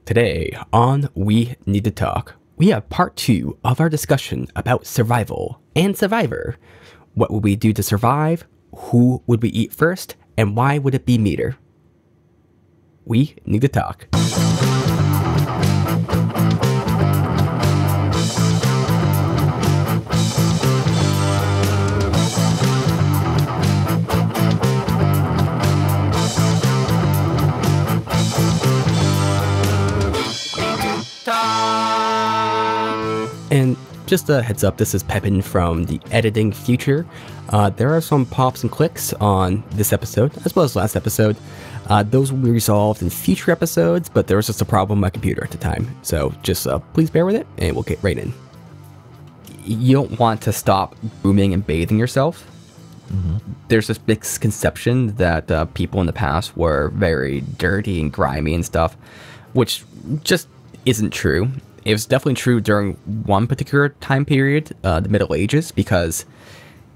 Today on We Need to Talk, we have part 2 of our discussion about survival and Survivor. What would we do to survive? Who would we eat first? And why would it be meter? We need to talk. And just a heads up, this is Pepin from the Editing Future. There are some pops and clicks on this episode, as well as last episode. Those will be resolved in future episodes, but there was just a problem with my computer at the time. So just please bear with it, and we'll get right in. You don't want to stop grooming and bathing yourself. Mm-hmm. There's this misconception that people in the past were very dirty and grimy and stuff, which just isn't true. It was definitely true during one particular time period, the Middle Ages, because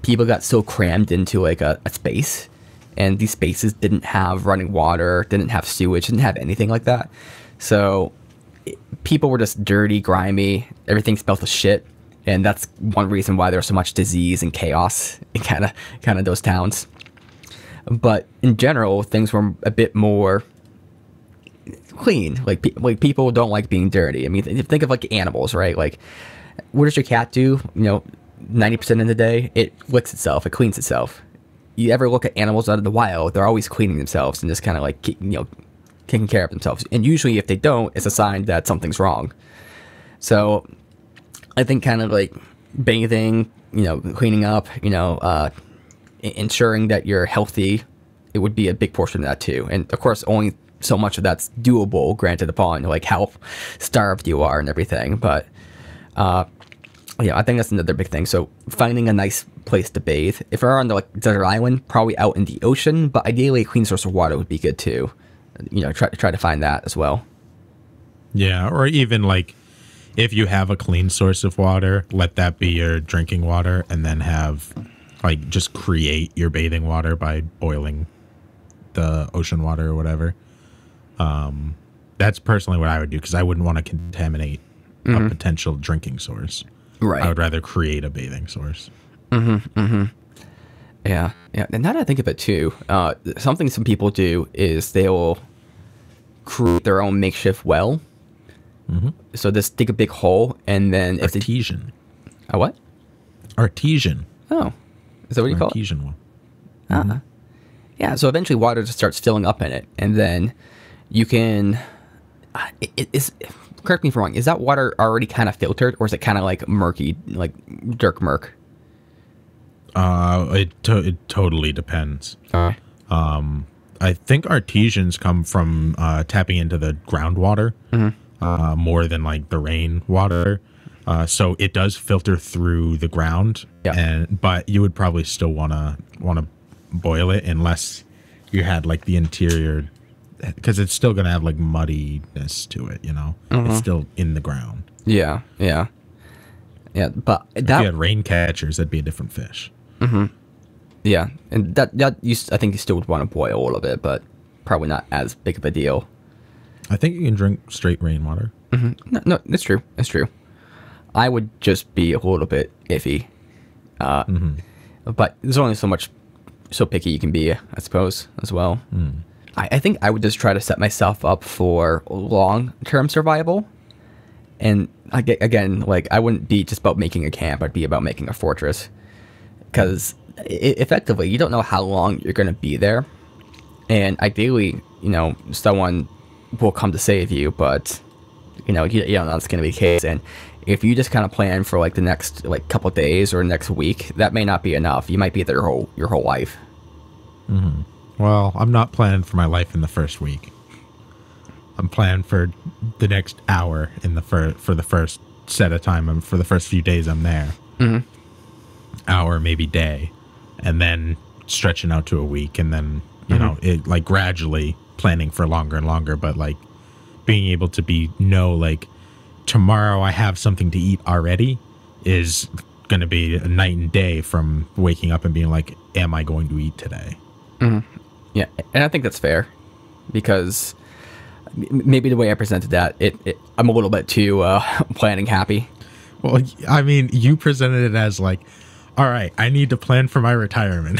people got so crammed into like a space, and these spaces didn't have running water, didn't have sewage, didn't have anything like that. So people were just dirty, grimy, everything smelled of shit, and that's one reason why there's so much disease and chaos in kind of those towns. But in general, things were a bit more clean. Like people don't like being dirty. I mean, think of like animals, right? Like, what does your cat do? 90% of the day, it licks itself, it cleans itself. You ever look at animals out of the wild, they're always cleaning themselves and just kind of like, taking care of themselves. And usually if they don't, it's a sign that something's wrong. So I think kind of like bathing, cleaning up, ensuring that you're healthy, it would be a big portion of that too. And of course, only so much of that's doable, granted upon like how starved you are and everything. But I think that's another big thing. So finding a nice place to bathe. If you're on the desert island, probably out in the ocean, but ideally a clean source of water would be good too. Try to find that as well. Yeah, or even like if you have a clean source of water, let that be your drinking water, and then have like just create your bathing water by boiling the ocean water or whatever. That's personally what I would do, because I wouldn't want to contaminate a potential drinking source. Right. I would rather create a bathing source. Yeah. And now that I think of it too, something some people do is they'll create their own makeshift well. So just dig a big hole, and then if artesian. A what? Artesian. Oh, is that what you call it? Artesian well. Yeah. So eventually, water just starts filling up in it, and then you can. Correct me if I'm wrong. Is that water already kind of filtered, or is it kind of like murky, like Dirk Murk? It totally depends. I think artesians come from tapping into the groundwater more than like the rain water. So it does filter through the ground, but you would probably still want to boil it unless you had like the interior, because it's still gonna have like muddiness to it. It's still in the ground. Yeah. But if you had rain catchers, that'd be a different fish. Yeah, and that I think you still would want to boil all of it, but probably not as big of a deal. I think you can drink straight rainwater. No, it's true. It's true. I would just be a little bit iffy. But there's only so picky you can be, I suppose, as well. I think I would just try to set myself up for long-term survival. And again, like, I wouldn't be just about making a camp. I'd be about making a fortress. Because effectively, you don't know how long you're going to be there. And ideally, someone will come to save you, but, you don't know that's going to be the case. And if you just kind of plan for like the next like couple days or next week, that may not be enough. You might be there your whole life. Well, I'm not planning for my life in the first week. I'm planning for the next hour for the first set of time. For the first few days I'm there. Hour, maybe day, and then stretching out to a week, and then it like gradually planning for longer and longer, but like being able to like tomorrow I have something to eat already is going to be a night and day from waking up and being like, am I going to eat today? Yeah, and I think that's fair, because maybe the way I presented that, I'm a little bit too planning happy. Well, I mean, you presented it as like, all right, I need to plan for my retirement.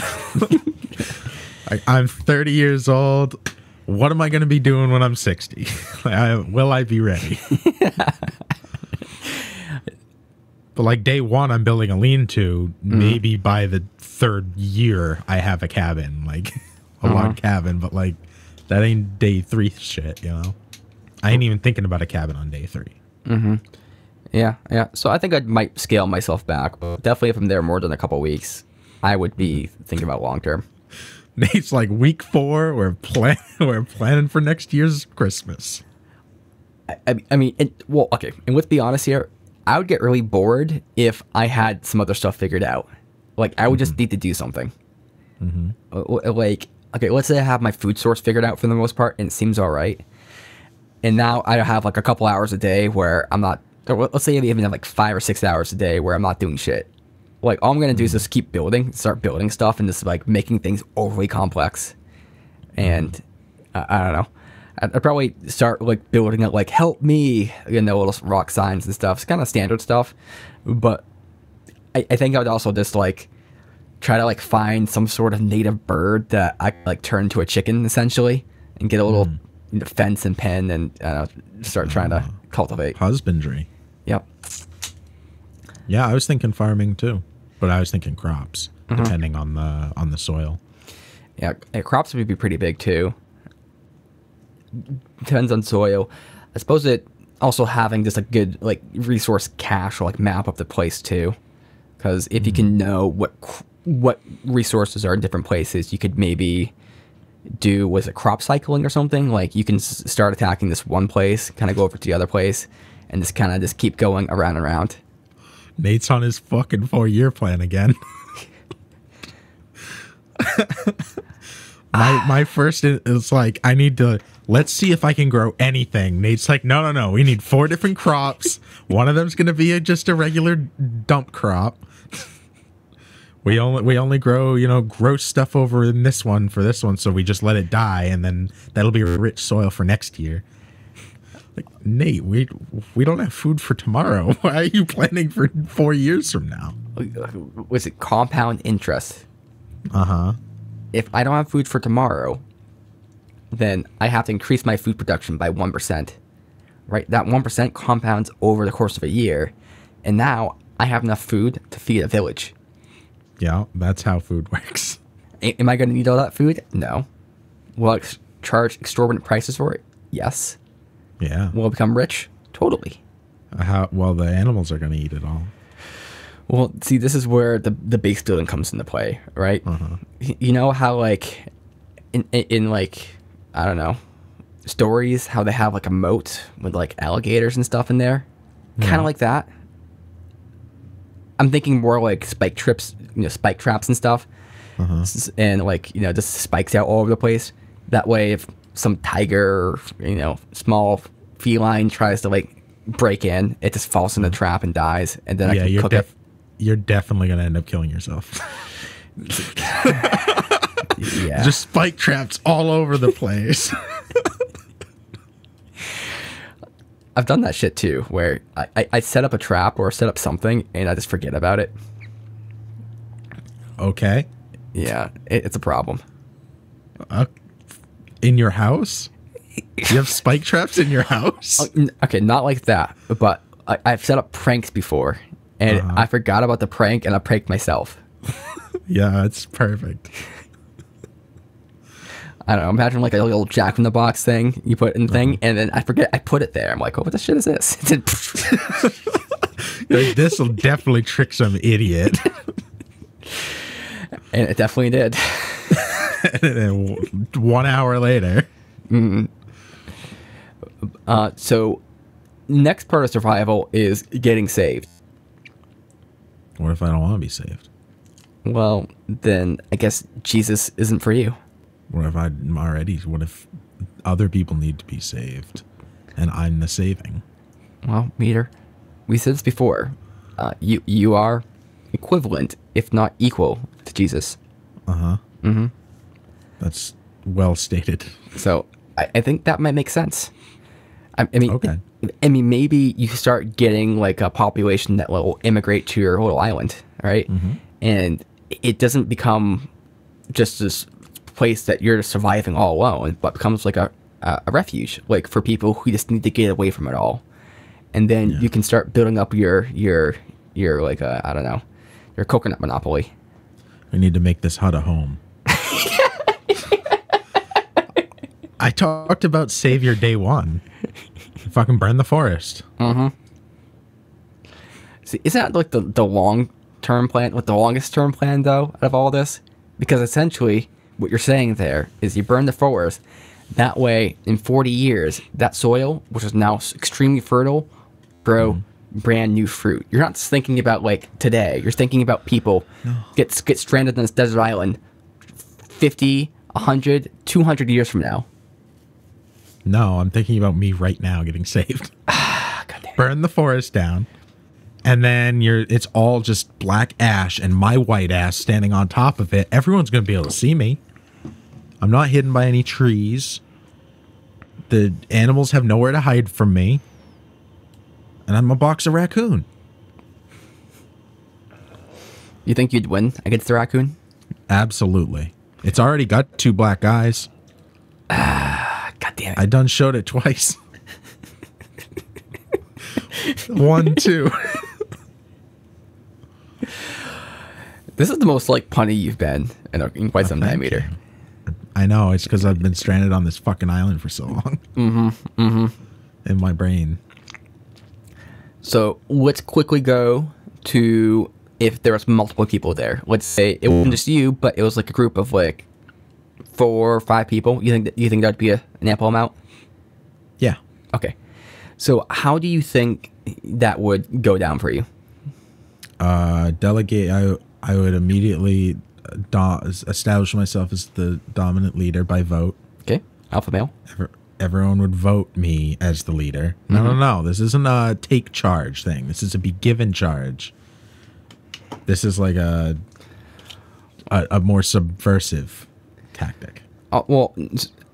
I'm 30 years old. What am I going to be doing when I'm 60? Will I be ready? But like day one, I'm building a lean-to. Maybe by the third year, I have a cabin, like a log cabin. But like that ain't day three shit, you know? I ain't even thinking about a cabin on day three. Yeah. So I think I might scale myself back, but definitely if I'm there more than a couple weeks, I would be thinking about long term. Nate's like week 4. We're planning for next year's Christmas. I mean, okay. And let's be honest here. I would get really bored if I had some other stuff figured out. Like I would just need to do something. Like, okay, let's say I have my food source figured out for the most part, and it seems all right. And now I have like a couple hours a day where I'm not. Or let's say I even have like 5 or 6 hours a day where I'm not doing shit. Like all I'm gonna do is just keep building, start building stuff, and just like making things overly complex. And I don't know. I'd probably start like building it like help me, little rock signs and stuff. It's kind of standard stuff, but I think I would also just like try to like find some sort of native bird that I could like turn into a chicken essentially, and get a little fence and pen and start trying to cultivate husbandry. Yep. Yeah, I was thinking farming too, but I was thinking crops, depending on the soil. Yeah, crops would be pretty big too. Depends on soil. I suppose it also having just a good like resource cache or like map of the place too, because if you can know what resources are in different places, you could maybe do crop cycling or something. Like you can start attacking this one place, kind of go over to the other place, and just kind of just keep going around and around. Nate's on his fucking 4-year plan again. My first is like, I need to, let's see if I can grow anything. Nate's like, no. We need 4 different crops. One of them's going to be just a regular dump crop. We only grow, gross stuff over in this one for this one. So we just let it die. And then that'll be rich soil for next year. Like, Nate, we don't have food for tomorrow. Why are you planning for 4 years from now? Was it compound interest? If I don't have food for tomorrow, then I have to increase my food production by 1%. Right? That 1% compounds over the course of a year. And now I have enough food to feed a village. Yeah, that's how food works. Am I going to need all that food? No. Will I charge exorbitant prices for it? Yes. Yeah. Will I become rich? Totally. Well, the animals are going to eat it all. Well, see, this is where the base building comes into play, right? You know how, like, in like, I don't know, stories, how they have, like, a moat with, like, alligators and stuff in there? Yeah. Kind of like that. I'm thinking more like spike traps and stuff. And, like, just spikes out all over the place. That way, if some tiger or, small feline tries to, like, break in, it just falls in the trap and dies. And then I can cook it. You're definitely going to end up killing yourself. Yeah. Just spike traps all over the place. I've done that shit too, where I set up a trap or set up something and I just forget about it. Okay. Yeah, it's a problem. In your house? You have spike traps in your house? Okay, not like that, but I've set up pranks before. And I forgot about the prank, and I pranked myself. Yeah, it's perfect. I don't know. Imagine like a little Jack in the Box thing you put in the thing, and then I forget I put it there. I'm like, oh, what the shit is this? This will definitely trick some idiot. And it definitely did. And then 1 hour later. So, next part of survival is getting saved. What if I don't want to be saved? Well, then I guess Jesus isn't for you. What if other people need to be saved and I'm the saving? Well, Meter, we said this before. You are equivalent, if not equal, to Jesus. That's well stated. So I think that might make sense. I mean, Okay. I mean, maybe you start getting like a population that will immigrate to your little island, right? And it doesn't become just this place that you're surviving all alone, but becomes like a refuge, like for people who just need to get away from it all. And then you can start building up your like I don't know, your coconut monopoly. We need to make this hut a home. I talked about Savior Day One. Fucking burn the forest. See, isn't that like the long-term plan, like the longest-term plan, though, out of all this? Because essentially, what you're saying there is you burn the forest. That way, in 40 years, that soil, which is now extremely fertile, grow brand new fruit. You're not just thinking about, like, today. You're thinking about people get stranded on this desert island 50, 100, 200 years from now. No, I'm thinking about me right now getting saved. God damn it. Burn the forest down, and then it's all just black ash and my white ass standing on top of it. Everyone's going to be able to see me. I'm not hidden by any trees. The animals have nowhere to hide from me. And I'm a box of raccoon. You think you'd win against the raccoon? Absolutely. It's already got 2 black eyes. God damn it. I done showed it twice. 1, 2. This is the most, like, punny you've been in quite some time, Meter. I know. It's because I've been stranded on this fucking island for so long. In my brain. So let's quickly go to if there was multiple people there. Let's say it wasn't just you, but it was like a group of like 4 or 5 people. You think that'd be an ample amount? Yeah. Okay. So how do you think that would go down for you? Delegate. I would immediately establish myself as the dominant leader by vote. Okay. Alpha male. Everyone would vote me as the leader. No. This isn't a take charge thing. This is a be given charge. This is like a more subversive tactic. Well,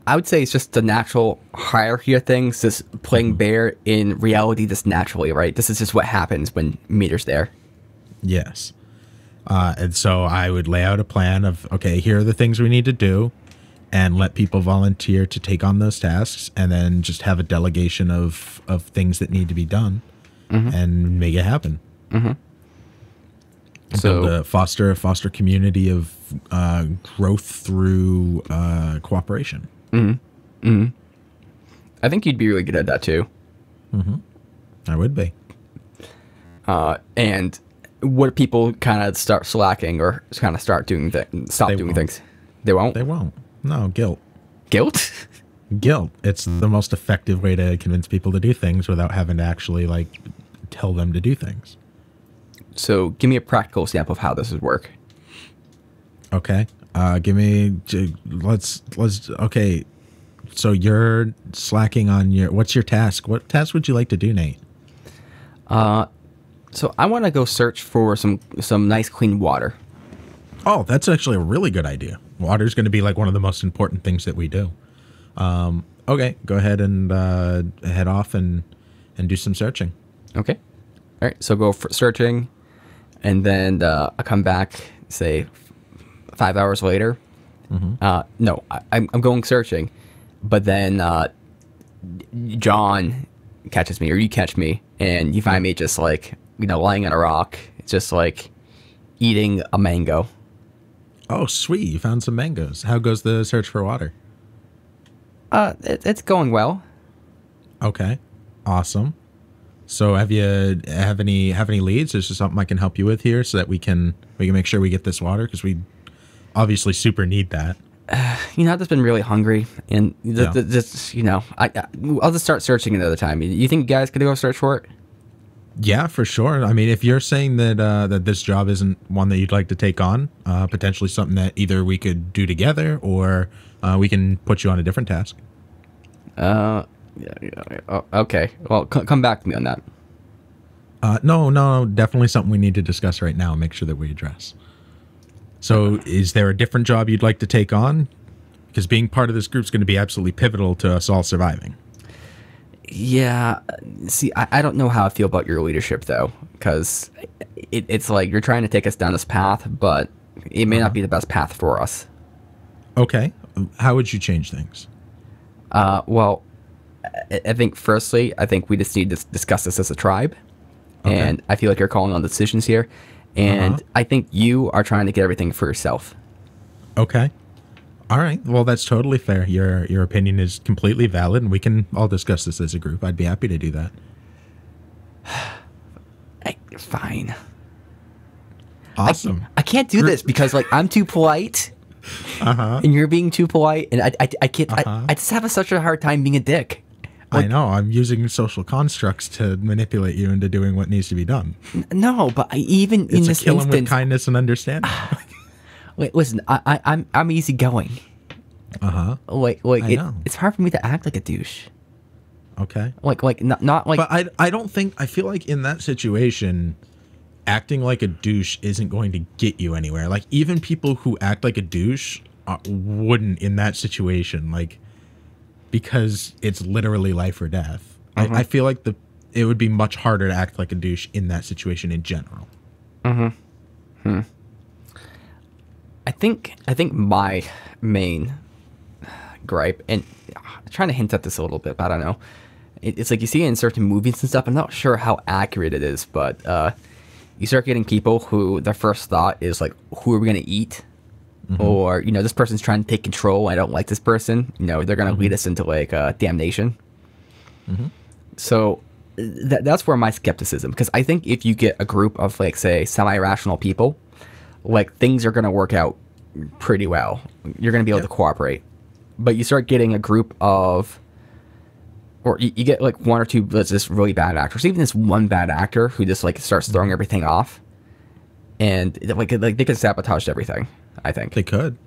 I would say it's just the natural hierarchy of things, just playing bear in reality just naturally, right? This is just what happens when Meter's there. Yes. And so I would lay out a plan of, okay, here are the things we need to do, and let people volunteer to take on those tasks, and then just have a delegation of things that need to be done and make it happen. So foster a foster community of growth through cooperation. I think you'd be really good at that too. I would be. And would people kind of start slacking or kind of stop doing things? They won't? They won't. No, guilt. Guilt? Guilt. It's the most effective way to convince people to do things without having to actually like tell them to do things. So give me a practical example of how this would work. Okay. Okay. So you're slacking on what's your task? What task would you like to do, Nate? So I want to go search for some nice clean water. Oh, that's actually a really good idea. Water's going to be like one of the most important things that we do. Okay, go ahead and head off and do some searching. Okay. All right, so go for searching, and then I come back, say, 5 hours later. No, I'm going searching, but then John catches me, or you catch me, and you find me just like, lying on a rock, just like eating a mango. Oh, sweet. You found some mangoes. How goes the search for water? It's going well. Okay. Awesome. So have any leads? Is there something I can help you with here so that we can make sure we get this water? Because we obviously super need that. I've just been really hungry, and I'll just start searching another time. You think you guys could go search for it? Yeah, for sure. I mean, if you're saying that this job isn't one that you'd like to take on, potentially something that either we could do together or we can put you on a different task. Okay. Well, come back to me on that. No, definitely something we need to discuss right now and make sure that we address. So is there a different job you'd like to take on? Because being part of this group is going to be absolutely pivotal to us all surviving. Yeah. See, I don't know how I feel about your leadership, though, because it's like you're trying to take us down this path, but it may not be the best path for us. Okay. How would you change things? Well, I think firstly, I think we just need to discuss this as a tribe. Okay. And I feel like you're calling on decisions here. And I think you are trying to get everything for yourself. Okay. All right. Well, that's totally fair. Your opinion is completely valid, and we can all discuss this as a group. I'd be happy to do that. Fine. Awesome. I can't do this because like I'm too polite. And you're being too polite, and I can't. I just have such a hard time being a dick. Like, I know. I'm using social constructs to manipulate you into doing what needs to be done. No, but even in It's this a kill 'em with instance, kindness and understanding. wait, listen, I'm easygoing. Like know. it's hard for me to act like a douche. Okay. Like not like. But I don't think, I feel like in that situation, acting like a douche isn't going to get you anywhere. Like, even people who act like a douche wouldn't in that situation, like, because it's literally life or death. I feel like it would be much harder to act like a douche in that situation in general. I think my main gripe, and I'm trying to hint at this a little bit, but I don't know. It's like you see it in certain movies and stuff. I'm not sure how accurate it is, but you start getting people who their first thought is like, who are we going to eat? Or, this person's trying to take control. I don't like this person. They're going to lead us into like damnation. So that's where my skepticism, because I think if you get a group of like, say, semi-rational people, like things are going to work out pretty well. You're going to be able to cooperate. But you start getting a group of, or you get like one or two just really bad actors, even this one bad actor who just like starts throwing everything off, and like they could sabotage everything. I think they could.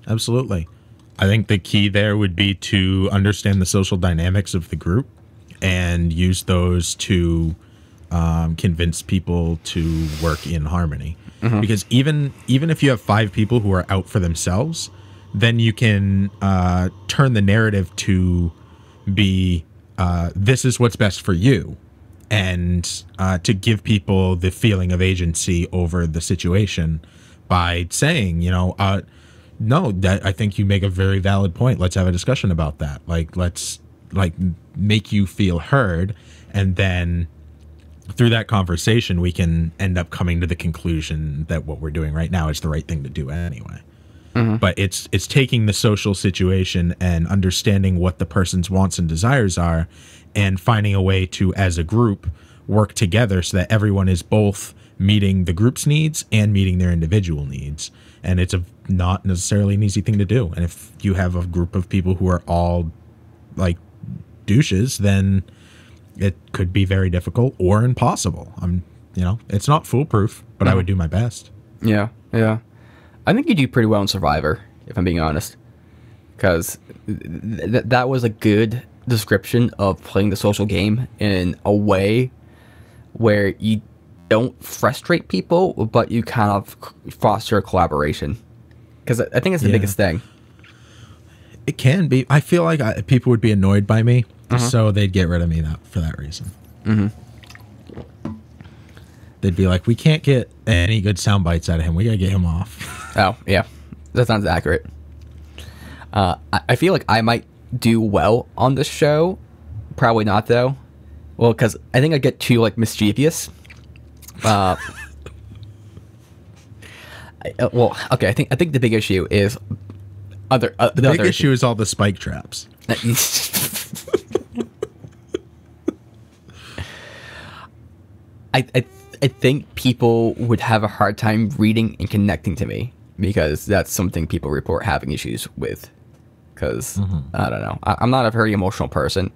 Absolutely. I think the key there would be to understand the social dynamics of the group and use those to convince people to work in harmony. Because even if you have 5 people who are out for themselves, then you can turn the narrative to be this is what's best for you, and to give people the feeling of agency over the situation by saying, no, I think you make a very valid point. Let's have a discussion about that. Like, let's like make you feel heard, and then through that conversation, we can end up coming to the conclusion that what we're doing right now is the right thing to do anyway. But it's taking the social situation and understanding what the person's wants and desires are, and finding a way to, as a group, work together so that everyone is both meeting the group's needs and meeting their individual needs. And it's not necessarily an easy thing to do. And if you have a group of people who are all like douches, then it could be very difficult or impossible. It's not foolproof, but I would do my best. Yeah. I think you do pretty well in Survivor, if I'm being honest, because that was a good description of playing the social game in a way where you don't frustrate people, but you kind of foster collaboration. Because I think it's the biggest thing. It can be. I feel like people would be annoyed by me, so they'd get rid of me for that reason. They'd be like, we can't get any good sound bites out of him. We got to get him off. Oh, yeah. That sounds accurate. I feel like I might do well on this show. Probably not, though. Well, because I think I get too, like, mischievous. Well, okay. I think the big issue is the big issue is all the spike traps. I think people would have a hard time reading and connecting to me, because that's something people report having issues with. Because I don't know, I'm not a very emotional person,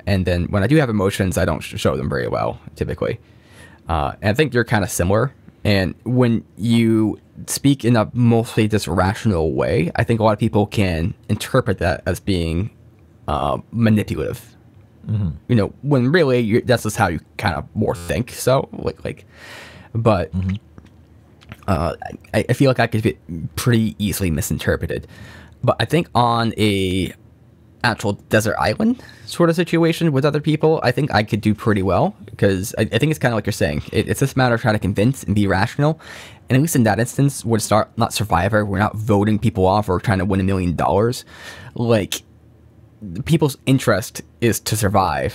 and then when I do have emotions, I don't show them very well typically. And I think you're kind of similar. And when you speak in a mostly just rational way, I think a lot of people can interpret that as being manipulative. When really that's just how you kind of more think. So but I feel like I could be pretty easily misinterpreted. But I think on a actual desert island sort of situation with other people, I think I could do pretty well, because I think it's kind of like you're saying. It's just a matter of trying to convince and be rational. And at least in that instance, we're not Survivor. We're not voting people off or trying to win $1 million. Like, people's interest is to survive.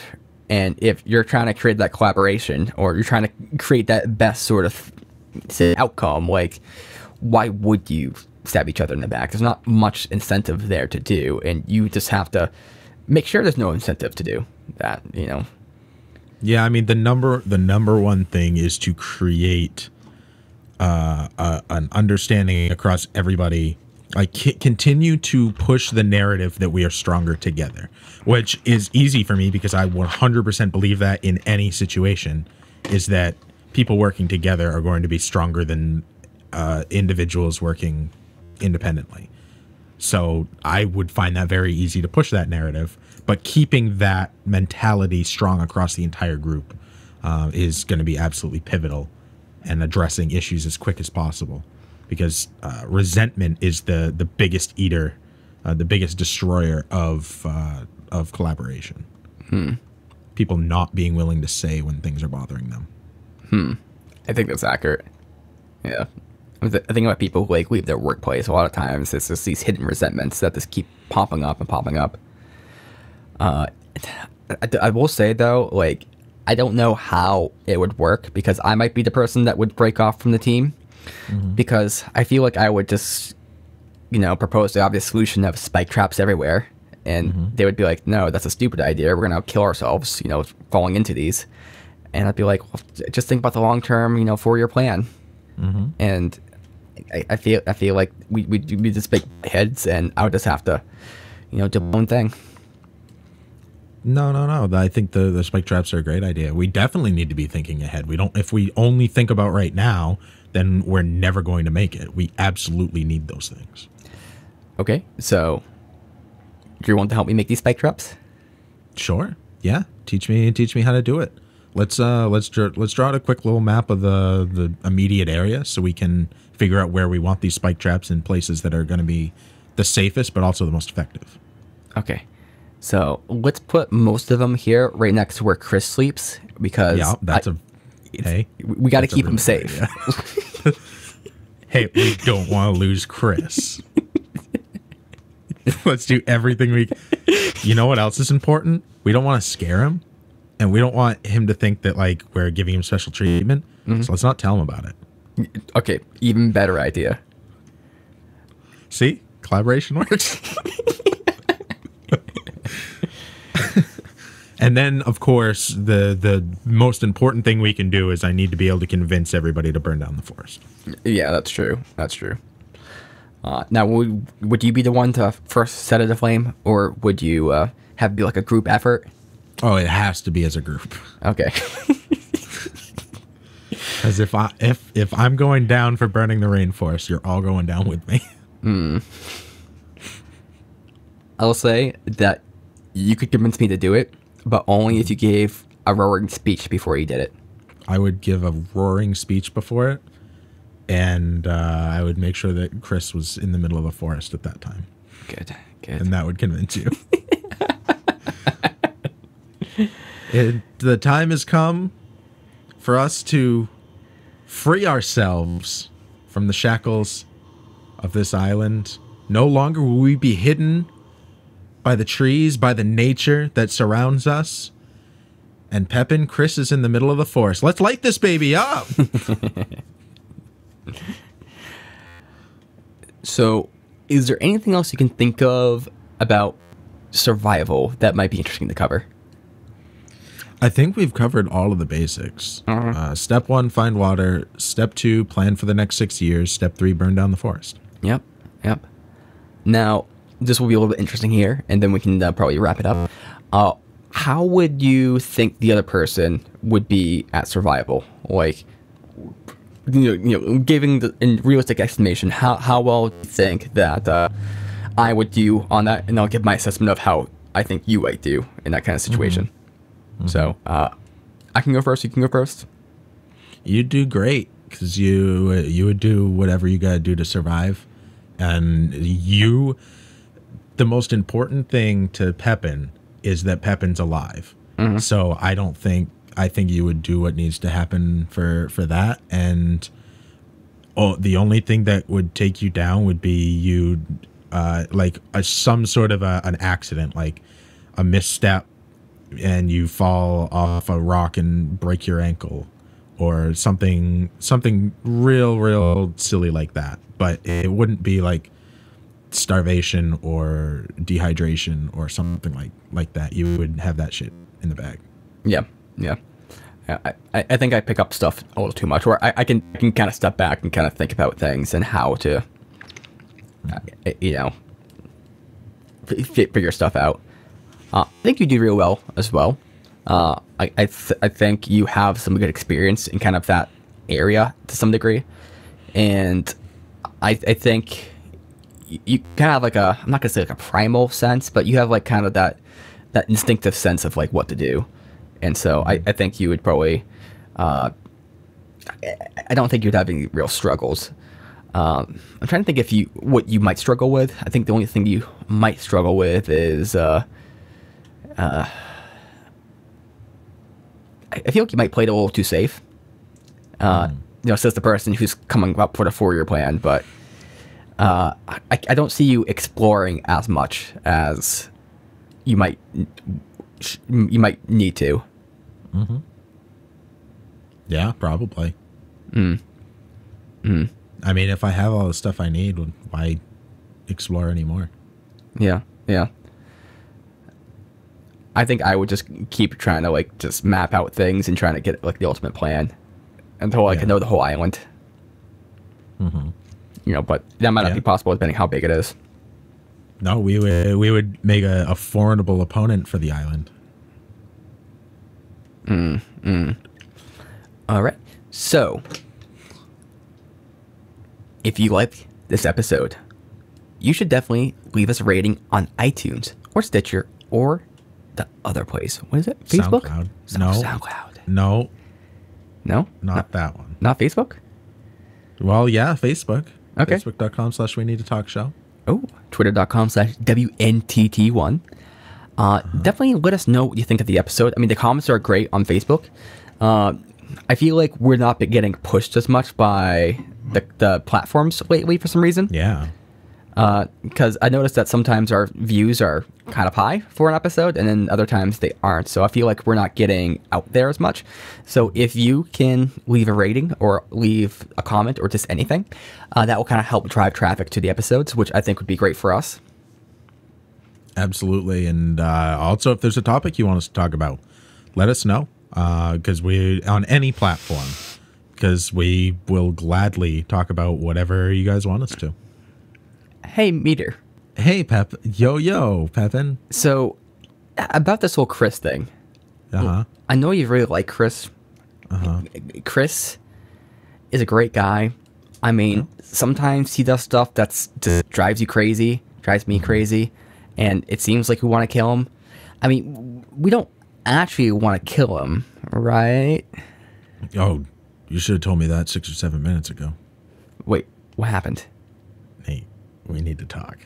And if you're trying to create that collaboration, or you're trying to create that best sort of outcome, like, why would you stab each other in the back? There's not much incentive there to do, and you just have to make sure there's no incentive to do that, you know. Yeah, I mean, the number one thing is to create an understanding across everybody. Like, continue to push the narrative that we are stronger together, which is easy for me because I 100% believe that in any situation, is that people working together are going to be stronger than individuals working independently. So I would find that very easy to push that narrative, but keeping that mentality strong across the entire group is going to be absolutely pivotal, and addressing issues as quick as possible, because resentment is the biggest eater, the biggest destroyer of collaboration. People not being willing to say when things are bothering them. I think that's accurate. Yeah. I think about people who like leave their workplace. A lot of times it's just these hidden resentments that just keep popping up and popping up. I will say though, like, I don't know how it would work, because I might be the person that would break off from the team, because I feel like I would just, you know, propose the obvious solution of spike traps everywhere, and they would be like, no, that's a stupid idea. We're going to kill ourselves, you know, falling into these. And I'd be like, well, just think about the long-term, you know, 4-year plan. And I feel like we'd just big heads, and I would just have to, you know, do my own thing. No. I think the spike traps are a great idea. We definitely need to be thinking ahead. If we only think about right now, then we're never going to make it. We absolutely need those things. Okay, so do you want to help me make these spike traps? Sure. Yeah. Teach me how to do it. Let's draw out a quick little map of the immediate area, so we can figure out where we want these spike traps in places that are going to be the safest, but also the most effective. Okay. So let's put most of them here right next to where Chris sleeps, because we got to keep him safe. Hey, we don't want to lose Chris. Let's do everything we can. You know what else is important? We don't want to scare him, and we don't want him to think that, like, we're giving him special treatment. So let's not tell him about it. Okay, even better idea. See? Collaboration works. And then, of course, the most important thing we can do is I need to be able to convince everybody to burn down the forest. Yeah, that's true. Now, would you be the one to first set it aflame, or would you have it be like a group effort? Oh, it has to be as a group. Okay. Because if I'm going down for burning the rainforest, you're all going down with me. I'll say that you could convince me to do it, but only if you gave a roaring speech before you did it. I would give a roaring speech before it, and I would make sure that Chris was in the middle of the forest at that time. Good. And that would convince you. The time has come for us to free ourselves from the shackles of this island. No longer will we be hidden by the trees, by the nature that surrounds us. And Pepin, Chris is in the middle of the forest. Let's light this baby up! So, is there anything else you can think of about survival that might be interesting to cover? I think we've covered all of the basics. Step 1, find water. Step 2, plan for the next 6 years. Step 3, burn down the forest. Yep. Now, this will be a little bit interesting here, and then we can probably wrap it up. How would you think the other person would be at survival? Like, you know, giving the in realistic estimation, how well do you think that I would do on that, and I'll give my assessment of how I think you might do in that kind of situation. So, I can go first. You can go first. You do great. because you would do whatever you gotta do to survive, and the most important thing to Pepin is that Pepin's alive. So I think you would do what needs to happen for that, and the only thing that would take you down would be some sort of an accident, like a misstep, and you fall off a rock and break your ankle, or something real silly like that. But it wouldn't be like starvation or dehydration or something like that. You would have that shit in the bag. Yeah. I think I pick up stuff a little too much, or I can kind of step back and kind of think about things and how to, figure stuff out. I think you do real well as well. I think you have some good experience in kind of that area to some degree, and I think you kind of have like I'm not gonna say like a primal sense, but you have like kind of that instinctive sense of like what to do. And so I think you would probably, I don't think you'd have any real struggles. I'm trying to think what you might struggle with. I think the only thing you might struggle with is, I feel like you might play it a little too safe. Says the person who's coming up for the 4-year plan, but I don't see you exploring as much as you might need to. Yeah, probably. I mean, if I have all the stuff I need, why explore anymore? Yeah. I think I would just keep trying to like just map out things and trying to get like the ultimate plan until I can know the whole island. But that might not be possible depending how big it is. No, we would make a formidable opponent for the island. All right. So, if you like this episode, you should definitely leave us a rating on iTunes or Stitcher or the other place. What is it? Facebook? SoundCloud. SoundCloud. No. No? Not that one. Not Facebook? Well, yeah, Facebook. Okay. Facebook.com/We Need to Talk Show. Oh, Twitter.com/WNTT1. Definitely let us know what you think of the episode. I mean, the comments are great on Facebook. I feel like we're not getting pushed as much by the platforms lately for some reason. Yeah. Because I noticed that sometimes our views are kind of high for an episode, and then other times they aren't. So I feel like we're not getting out there as much. So if you can leave a rating or leave a comment or just anything, that will kind of help drive traffic to the episodes, which I think would be great for us. Absolutely. And also, if there's a topic you want us to talk about, let us know. Because we, on any platform, because we will gladly talk about whatever you guys want us to. Hey, Meter. Hey, Pep. Yo, Pepin. So, about this whole Chris thing. I know you really like Chris. Chris is a great guy. I mean, sometimes he does stuff that's just drives me crazy, and it seems like we want to kill him. I mean, we don't actually want to kill him, right? Oh, you should have told me that 6 or 7 minutes ago. Wait, what happened? Nate, we need to talk.